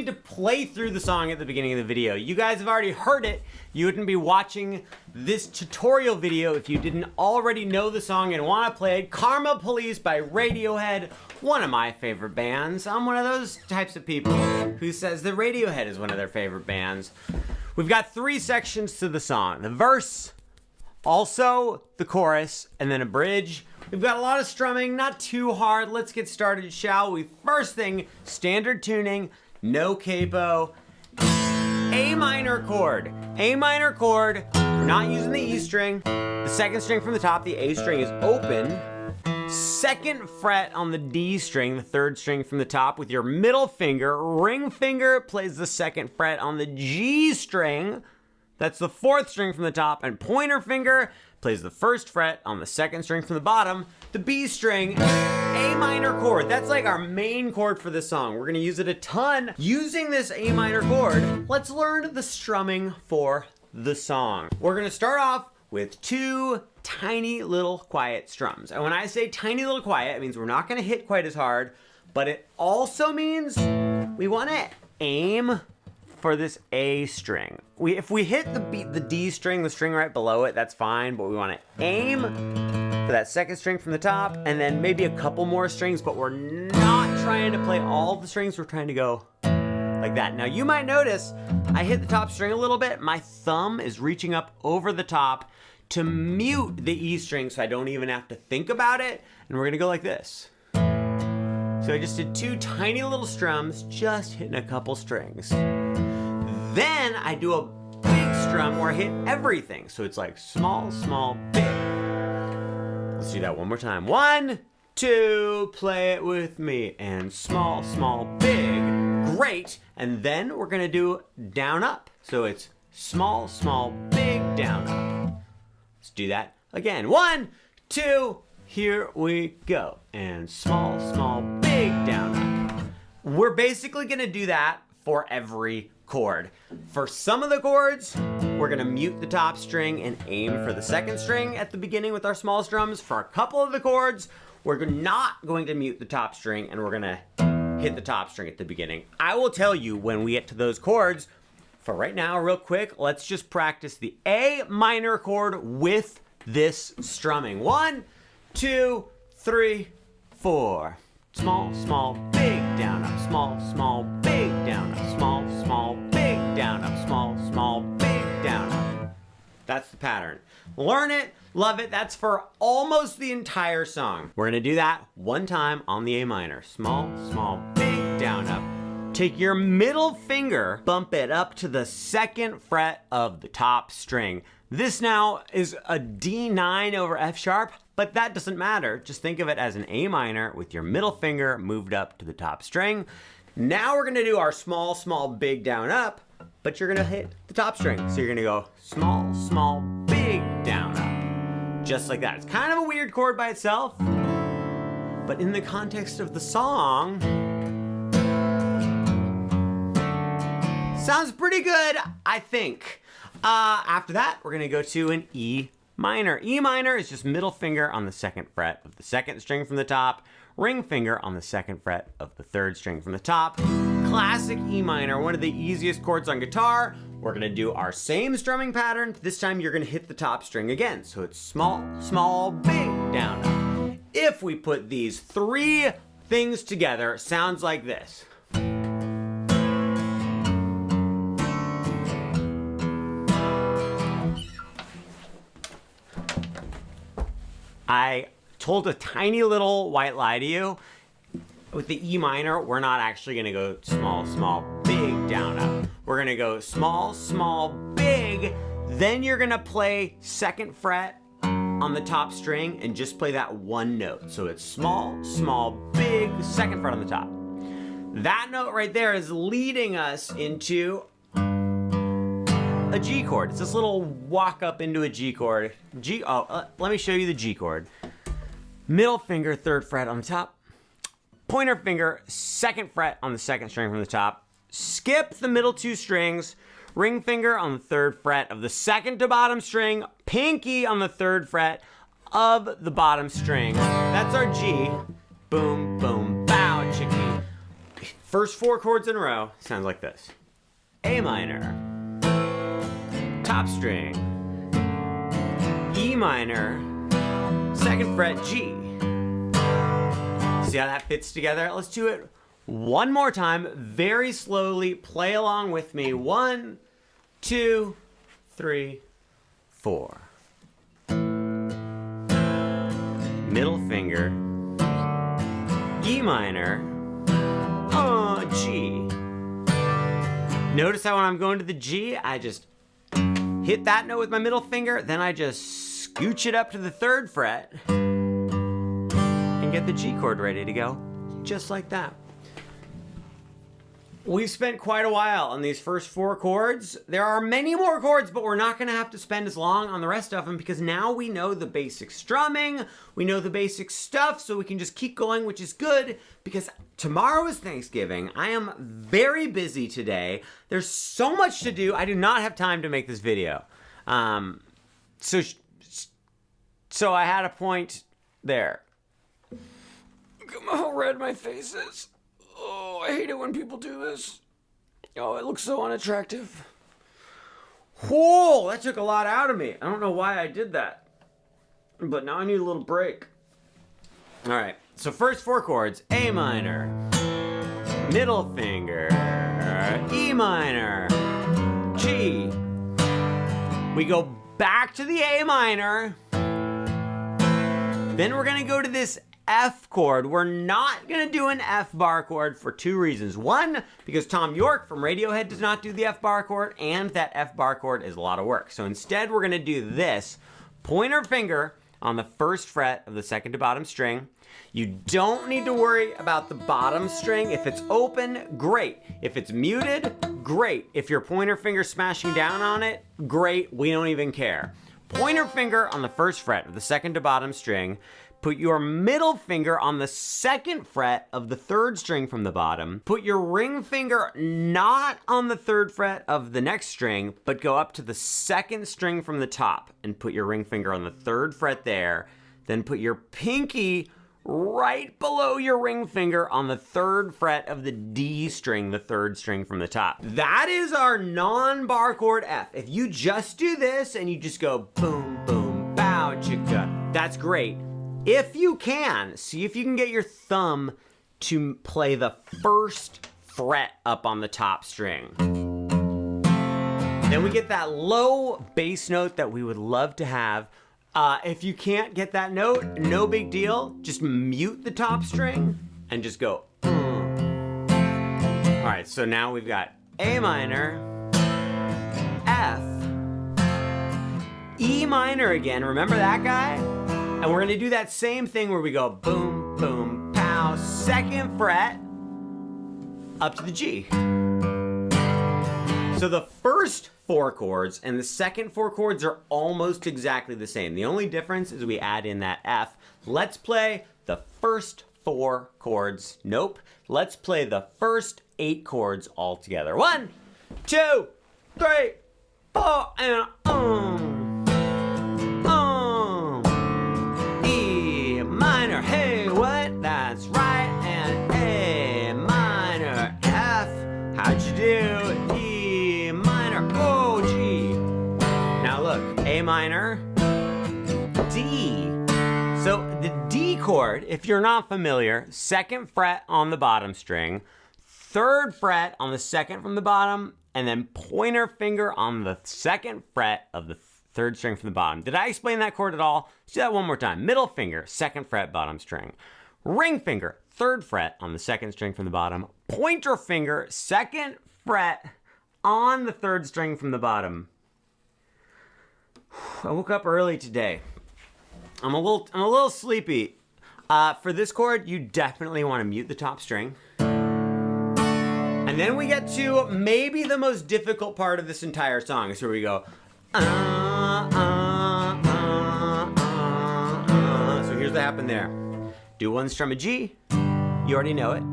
need to play through the song at the beginning of the video. You guys have already heard it. You wouldn't be watching this tutorial video if you didn't already know the song and want to play it. Karma Police by Radiohead, one of my favorite bands. I'm one of those types of people who says that Radiohead is one of their favorite bands. We've got 3 sections to the song. The verse, also the chorus, and then a bridge. We've got a lot of strumming, not too hard. Let's get started, shall we? First thing, standard tuning, no capo. A minor chord. A minor chord. We're not using the E string. The second string from the top, the A string is open. Second fret on the D string, the third string from the top with your middle finger. Ring finger plays the second fret on the G string. That's the fourth string from the top. And pointer finger plays the first fret on the second string from the bottom, the B string, A minor chord. That's like our main chord for this song. We're gonna use it a ton. Using this A minor chord, let's learn the strumming for the song. We're gonna start off with 2 tiny little quiet strums. And when I say tiny little quiet, it means we're not gonna hit quite as hard, but it also means we wanna aim for this A string. If we hit the D string, the string right below it, that's fine, but we wanna aim for that second string from the top, and then maybe a couple more strings, but we're not trying to play all the strings, we're trying to go like that. Now you might notice, I hit the top string a little bit, my thumb is reaching up over the top to mute the E string so I don't even have to think about it, and we're gonna go like this. So I just did 2 tiny little strums, just hitting a couple strings. Then I do a big strum where I hit everything. So it's like small, small, big. Let's do that one more time. 1, 2, play it with me. And small, small, big. Great. And then we're gonna do down, up. So it's small, small, big, down, up. Let's do that again. 1, 2, here we go. And small, small, big, down, up. We're basically gonna do that for every chord. For some of the chords, we're gonna mute the top string and aim for the second string at the beginning with our small strums. For a couple of the chords, we're not going to mute the top string and we're gonna hit the top string at the beginning. I will tell you when we get to those chords. For right now, real quick, let's just practice the A minor chord with this strumming. 1, 2, 3, 4. Small, small, big, down, up, small, small, big, down, up, small, small, big, down, up, small, small, big, down, up. That's the pattern. Learn it, love it. That's for almost the entire song. We're gonna do that one time on the A minor. Small, small, big, down, up. Take your middle finger, bump it up to the second fret of the top string. This now is a D9 over F sharp, but that doesn't matter. Just think of it as an A minor with your middle finger moved up to the top string. Now we're gonna do our small, small, big, down, up, but you're gonna hit the top string. So you're gonna go small, small, big, down, up. Just like that. It's kind of a weird chord by itself, but in the context of the song, sounds pretty good, I think. After that, we're gonna go to an E minor. E minor is just middle finger on the second fret of the second string from the top, ring finger on the second fret of the third string from the top. Classic E minor, one of the easiest chords on guitar. We're gonna do our same strumming pattern. This time you're gonna hit the top string again. So it's small, small, big, down, up. If we put these 3 things together, it sounds like this. I told a tiny little white lie to you. With the E minor, we're not actually gonna go small, small, big, down, up. We're gonna go small, small, big. Then you're gonna play second fret on the top string and just play that one note. So it's small, small, big, second fret on the top. That note right there is leading us into a G chord. It's this little walk up into a G chord. Let me show you the G chord. Middle finger, third fret on the top. Pointer finger, second fret on the second string from the top. Skip the middle 2 strings. Ring finger on the third fret of the second to bottom string. Pinky on the third fret of the bottom string. That's our G. Boom, boom, bow, chicky. First 4 chords in a row sounds like this. A minor, top string, E minor, 2nd fret, G. See how that fits together? Let's do it one more time, very slowly. Play along with me. 1, 2, 3, 4. Middle finger, E minor, G. Notice how when I'm going to the G, I just hit that note with my middle finger, then I just scooch it up to the 3rd fret and get the G chord ready to go, just like that. We've spent quite a while on these first 4 chords. There are many more chords, but we're not gonna have to spend as long on the rest of them because now we know the basic strumming, we know the basic stuff, so we can just keep going, which is good because tomorrow is Thanksgiving. I am very busy today. There's so much to do. I do not have time to make this video. So I had a point there. Look at how red my face is. Oh, I hate it when people do this. Oh, it looks so unattractive. Whoa, that took a lot out of me. I don't know why I did that. But now I need a little break. All right, so first 4 chords. A minor, middle finger, E minor, G. We go back to the A minor. Then we're gonna go to this F chord. We're not gonna do an F bar chord for 2 reasons. 1, because Tom York from Radiohead does not do the F bar chord, and that F bar chord is a lot of work. So instead, we're gonna do this pointer finger on the 1st fret of the 2nd to bottom string. You don't need to worry about the bottom string. If it's open, great. If it's muted, great. If your pointer finger smashing down on it, great. We don't even care. Pointer finger on the 1st fret of the 2nd to bottom string. Put your middle finger on the 2nd fret of the 3rd string from the bottom. Put your ring finger not on the 3rd fret of the next string, but go up to the 2nd string from the top and put your ring finger on the 3rd fret there. Then put your pinky right below your ring finger on the 3rd fret of the D string, the 3rd string from the top. That is our non-bar chord F. If you just do this and you just go boom, boom, bow, chicka, that's great. If you can, see if you can get your thumb to play the 1st fret up on the top string. Then we get that low bass note that we would love to have. If you can't get that note, no big deal. Just mute the top string and just go. All right, so now we've got A minor, F, E minor again. Remember that guy? And we're gonna do that same thing where we go boom, boom, pow, 2nd fret, up to the G. So the first 4 chords and the second 4 chords are almost exactly the same. The only difference is we add in that F. Let's play the first 4 chords. Nope. Let's play the first 8 chords all together. 1, 2, 3, 4, and E minor, hey, what? That's right, and A minor, F, how'd you do? E minor, O, G. Now look, A minor, D. So the D chord, if you're not familiar, 2nd fret on the bottom string, 3rd fret on the 2nd from the bottom, and then pointer finger on the 2nd fret of the 3rd string from the bottom. Did I explain that chord at all? Let's do that one more time. Middle finger, 2nd fret, bottom string. Ring finger, 3rd fret on the 2nd string from the bottom. Pointer finger, 2nd fret on the 3rd string from the bottom. I woke up early today. I'm a little sleepy. For this chord, you definitely want to mute the top string. And then we get to maybe the most difficult part of this entire song. It's where we go, So here's what happened there. Do 1 strum of G. You already know it.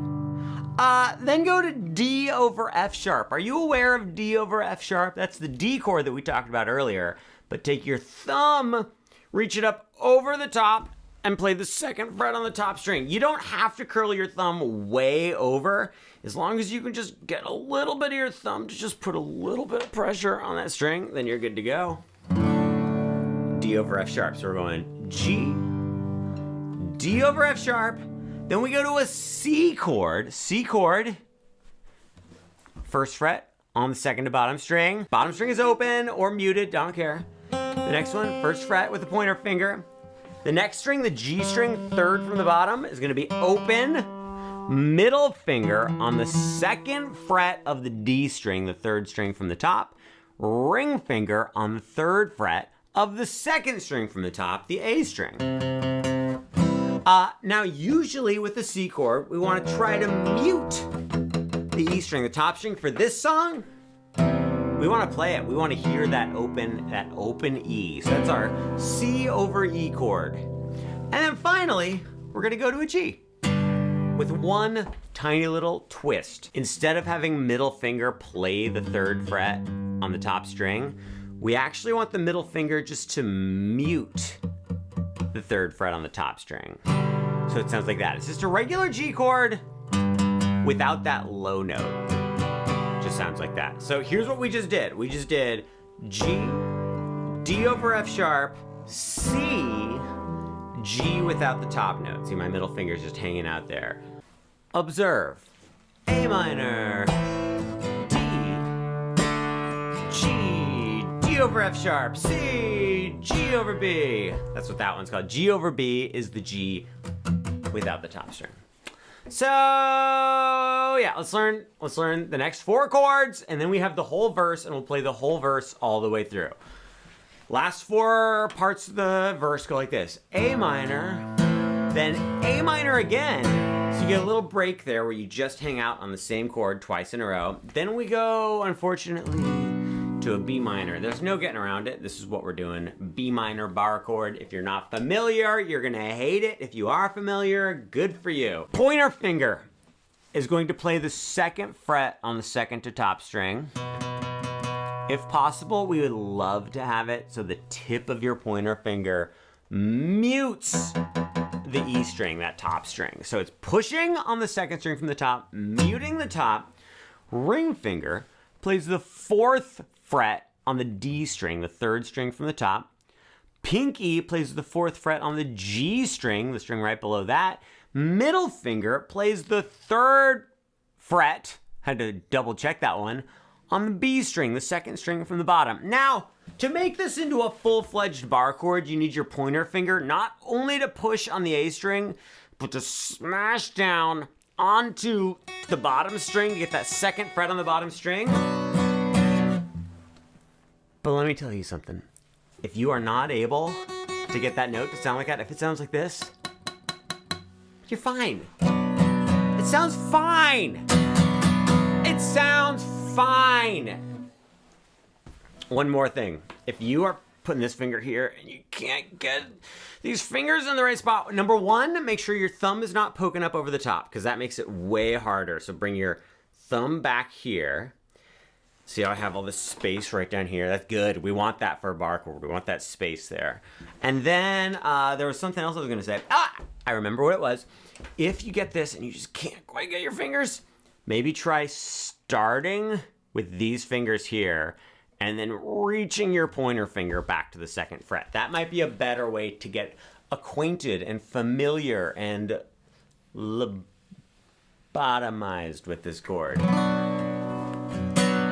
Then go to D over F sharp. Are you aware of D over F sharp? That's the D chord that we talked about earlier. But take your thumb, reach it up over the top, and play the second fret on the top string. You don't have to curl your thumb way over. As long as you can just get a little bit of your thumb to just put a little bit of pressure on that string, then you're good to go. D over F sharp. So we're going G, D over F sharp. Then we go to a C chord. C chord. First fret on the second to bottom string. Bottom string is open or muted, don't care. The next one, first fret with the pointer finger. The next string, the G string, third from the bottom, is gonna be open, middle finger on the second fret of the D string, the third string from the top, ring finger on the third fret of the second string from the top, the A string. Now, usually with the C chord, we wanna try to mute the E string, the top string. For this song, we wanna play it. We wanna hear that open E. So that's our C over E chord. And then finally, we're gonna go to a G with one tiny little twist. Instead of having middle finger play the third fret on the top string, we actually want the middle finger just to mute the third fret on the top string. So it sounds like that. It's just a regular G chord without that low note. Just sounds like that. So here's what we just did. We just did G, D over F sharp, C, G without the top note. See, my middle finger's just hanging out there. Observe. A minor, D, G, D over F sharp, C, G over B. That's what that one's called. G over B is the G without the top string. So yeah, let's learn the next 4 chords, and then we have the whole verse, and we'll play the whole verse all the way through. Last 4 parts of the verse go like this: A minor, then A minor again. So you get a little break there where you just hang out on the same chord twice in a row. Then we go, unfortunately, to a B minor. There's no getting around it. This is what we're doing. B minor bar chord. If you're not familiar, you're gonna hate it. If you are familiar, good for you. Pointer finger is going to play the second fret on the second to top string. If possible, we would love to have it so the tip of your pointer finger mutes the E string, that top string. So it's pushing on the second string from the top, muting the top. Ring finger plays the 4th fret on the D string, the 3rd string from the top. Pinky plays the 4th fret on the G string, the string right below that. Middle finger plays the 3rd fret, had to double check that one, on the B string, the 2nd string from the bottom. Now, to make this into a full-fledged bar chord, you need your pointer finger not only to push on the A string, but to smash down onto the bottom string to get that 2nd fret on the bottom string. But let me tell you something. If you are not able to get that note to sound like that, if it sounds like this, you're fine. It sounds fine. It sounds fine. One more thing. If you are putting this finger here and you can't get these fingers in the right spot, number 1, make sure your thumb is not poking up over the top, because that makes it way harder. So bring your thumb back here. See how I have all this space right down here? That's good. We want that for a bar chord. We want that space there. And then there was something else I was going to say. I remember what it was. If you get this and you just can't quite get your fingers, maybe try starting with these fingers here and then reaching your pointer finger back to the 2nd fret. That might be a better way to get acquainted and familiar and lobotomized with this chord.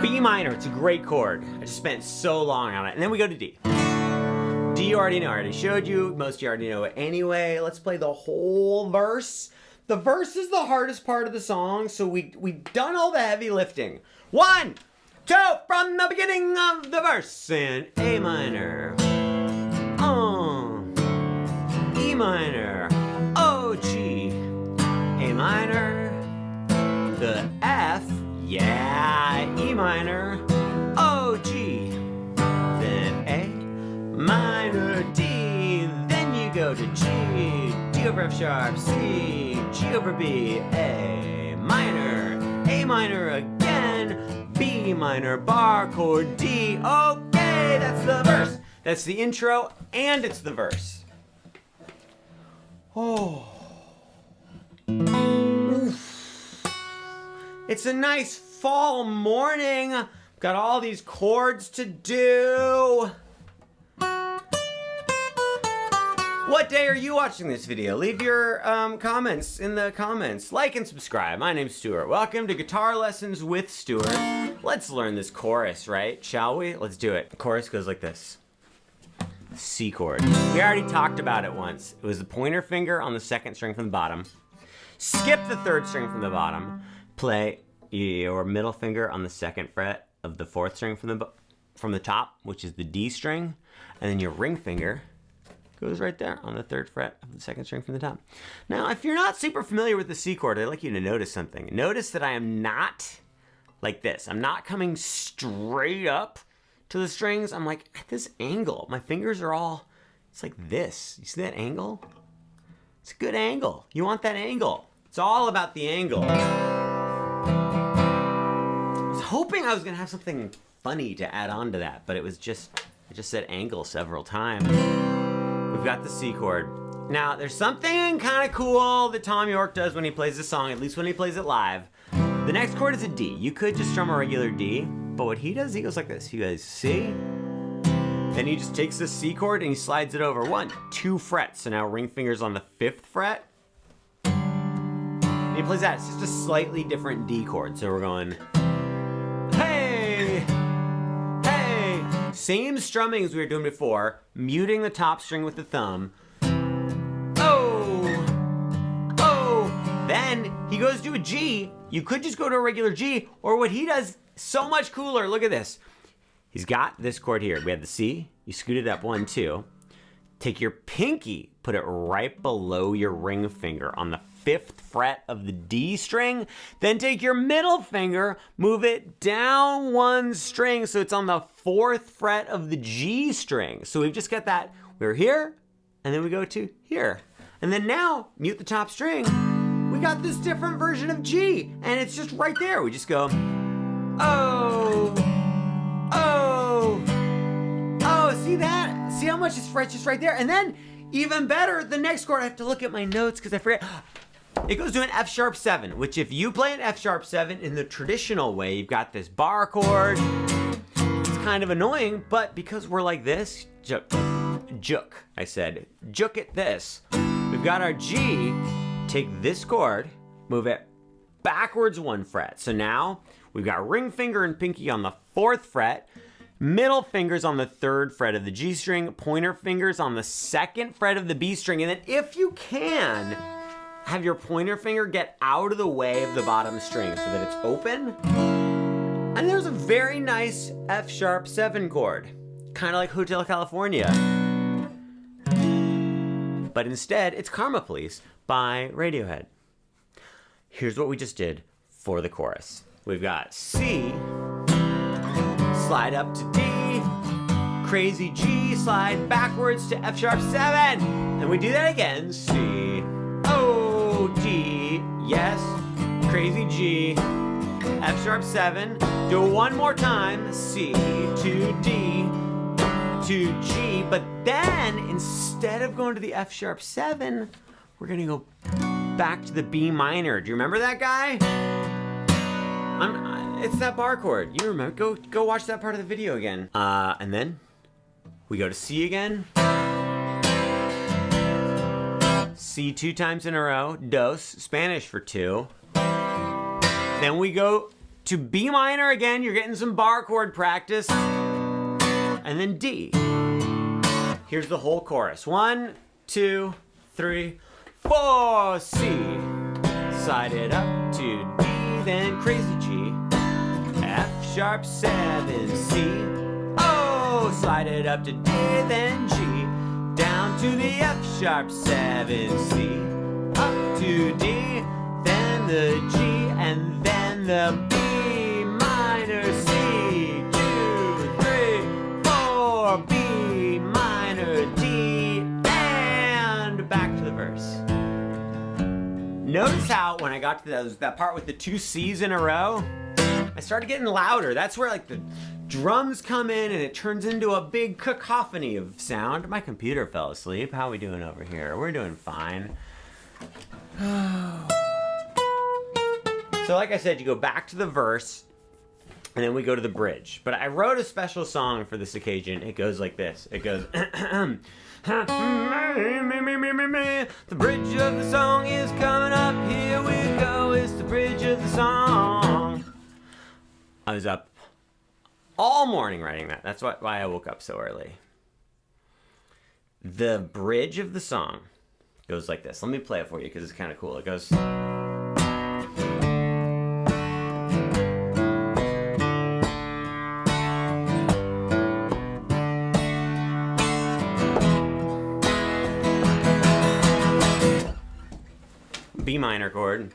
B minor, it's a great chord. I just spent so long on it. And then we go to D. D you already know, I already showed you. Most of you already know it anyway. Let's play the whole verse. The verse is the hardest part of the song, so we've done all the heavy lifting. 1, 2, from the beginning of the verse. In A minor, E minor, O, G, A minor, the F, yeah, E minor, O, G, then A minor, D, then you go to G, D over F sharp, C, G over B, A minor again, B minor, bar chord, D. Okay, that's the verse. That's the intro, and it's the verse. Oh. Oof. It's a nice fall morning. Got all these chords to do. What day are you watching this video? Leave your comments in the comments. Like and subscribe. My name's Stuart. Welcome to Guitar Lessons with Stuart. Let's learn this chorus, right? Shall we? Let's do it. The chorus goes like this. C chord. We already talked about it once. It was the pointer finger on the second string from the bottom. Skip the third string from the bottom. Play your middle finger on the second fret of the fourth string from the top, which is the D string. And then your ring finger goes right there on the third fret of the second string from the top. Now, if you're not super familiar with the C chord, I'd like you to notice something. Notice that I am not like this. I'm not coming straight up to the strings. I'm like at this angle. My fingers are all, it's like this. You see that angle? It's a good angle. You want that angle. It's all about the angle. I was hoping I was gonna have something funny to add on to that, but it was just, I just said angle several times. We've got the C chord. Now, there's something kind of cool that Tom York does when he plays this song, at least when he plays it live. The next chord is a D. You could just strum a regular D, but what he does, he goes like this. He goes C, then he just takes the C chord and he slides it over 1, 2 frets. So now ring finger's on the 5th fret. And he plays that. It's just a slightly different D chord. So we're going, hey, hey. Same strumming as we were doing before, muting the top string with the thumb. Oh, oh. Then he goes to a G. You could just go to a regular G, or what he does, so much cooler. Look at this. He's got this chord here. We had the C. You scoot it up 1, 2. Take your pinky, put it right below your ring finger on the 5th fret of the D string. Then take your middle finger, move it down 1 string so it's on the 4th fret of the G string. So we've just got that. We're here, and then we go to here. And then now, mute the top string. We got this different version of G, and it's just right there. We just go, oh, oh, oh, see that? See how much it's right, just right there? And then, even better, the next chord, I have to look at my notes because I forget. It goes to an F sharp 7, which if you play an F sharp 7 in the traditional way, you've got this bar chord. It's kind of annoying, but because we're like this, juk, I said, juk it this. We've got our G. Take this chord, move it backwards 1 fret. So now we've got ring finger and pinky on the 4th fret, middle fingers on the 3rd fret of the G string, pointer fingers on the 2nd fret of the B string, and then if you can, have your pointer finger get out of the way of the bottom string so that it's open. And there's a very nice F sharp 7 chord, kind of like Hotel California. But instead, it's Karma Police by Radiohead. Here's what we just did for the chorus. We've got C, slide up to D, crazy G, slide backwards to F sharp 7. And we do that again. C, O, D, yes, crazy G, F sharp 7. Do it one more time. C to D to G, but then instead of going to the F sharp 7, we're gonna go back to the B minor. Do you remember that guy? It's that bar chord. You remember? Go watch that part of the video again. And then we go to C again. C 2 times in a row. Dos, Spanish for 2. Then we go to B minor again. You're getting some bar chord practice. And then D. Here's the whole chorus. 1, 2, 3, 4, C. Slide it up to D, then crazy G. F sharp 7, C. Oh, slide it up to D, then G. Down to the F sharp 7, C. Up to D, then the G, and then the B minor, C. 2, 3, 4, B minor, D, and back to the verse. Notice how when I got to that part with the 2 C's in a row, I started getting louder. That's where like the drums come in and it turns into a big cacophony of sound. My computer fell asleep. How are we doing over here? We're doing fine. So like I said, you go back to the verse and then we go to the bridge. But I wrote a special song for this occasion. It goes like this. It goes, the bridge of the song is coming up. Here we go. It's the bridge of the song. I was up all morning writing that. That's why I woke up so early. The bridge of the song goes like this. Let me play it for you because it's kind of cool. It goes... B minor chord.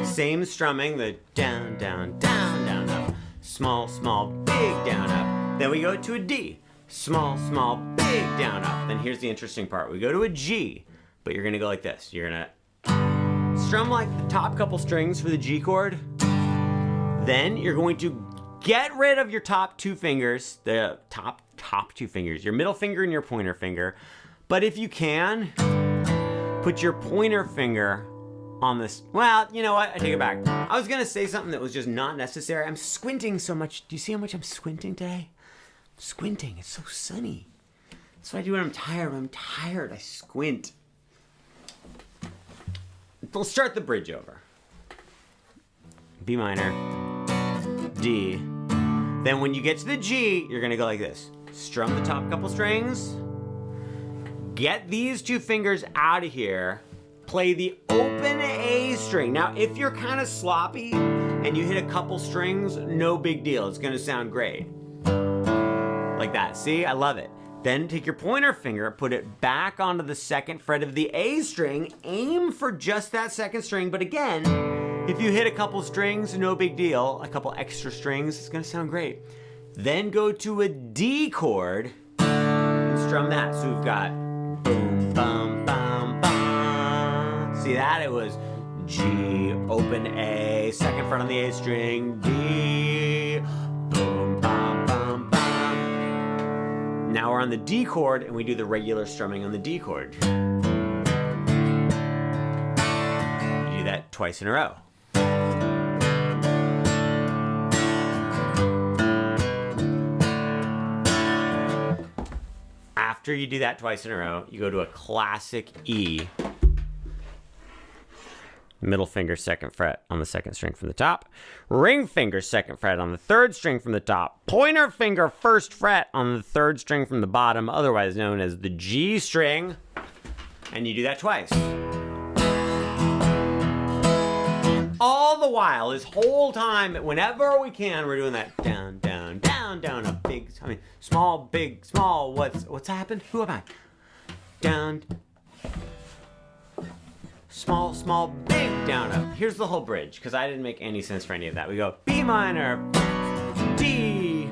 Same strumming, the down, down, down, down, up. Small, small, big, down, up. Then we go to a D. Small, small, big, down, up. Then here's the interesting part. We go to a G, but you're gonna go like this. You're gonna strum like the top couple strings for the G chord. Then you're going to get rid of your top two fingers, the top two fingers, your middle finger and your pointer finger. But if you can, put your pointer finger on this. Well, you know what? I take it back. I was gonna say something that was just not necessary. I'm squinting so much. Do you see how much I'm squinting today? I'm squinting. It's so sunny. That's what I do when I'm tired. When I'm tired, I squint. Let's start the bridge over. B minor, D. Then when you get to the G, you're gonna go like this. Strum the top couple strings. Get these two fingers out of here. Play the open A string. Now, if you're kind of sloppy and you hit a couple strings, no big deal. It's gonna sound great. Like that, see? I love it. Then take your pointer finger, put it back onto the second fret of the A string, aim for just that second string, but again, if you hit a couple strings, no big deal. A couple extra strings, it's gonna sound great. Then go to a D chord and strum that. So we've got boom, bum, bum, bum. See that? It was G, open A, second fret on the A string, D, boom, bum, bum, bum. Now we're on the D chord and we do the regular strumming on the D chord. You do that twice in a row. After you do that twice in a row, you go to a classic E. Middle finger, second fret on the second string from the top. Ring finger, second fret on the third string from the top. Pointer finger, first fret on the third string from the bottom, otherwise known as the G string. And you do that twice. All the while, this whole time, whenever we can, we're doing that down, down, down, down, a big, I mean, small, big, small, what's happened? Who am I? Down, small, small, big, down, up. Here's the whole bridge, because I didn't make any sense for any of that. We go B minor, D,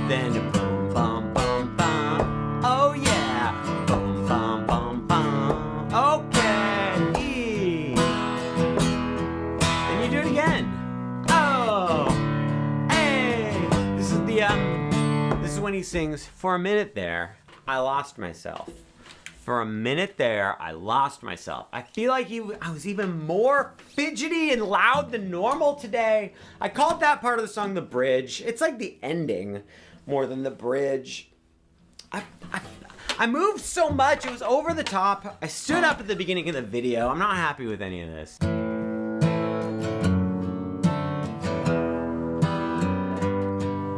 then boom, bum, bum, bum. Oh yeah, boom, bum, bum, bum. Okay, E. Then you do it again. Oh, hey. This is when he sings, for a minute there, I lost myself. For a minute there, I lost myself. I feel like I was even more fidgety and loud than normal today. I called that part of the song the bridge. It's like the ending more than the bridge. I moved so much, it was over the top. I stood up at the beginning of the video. I'm not happy with any of this.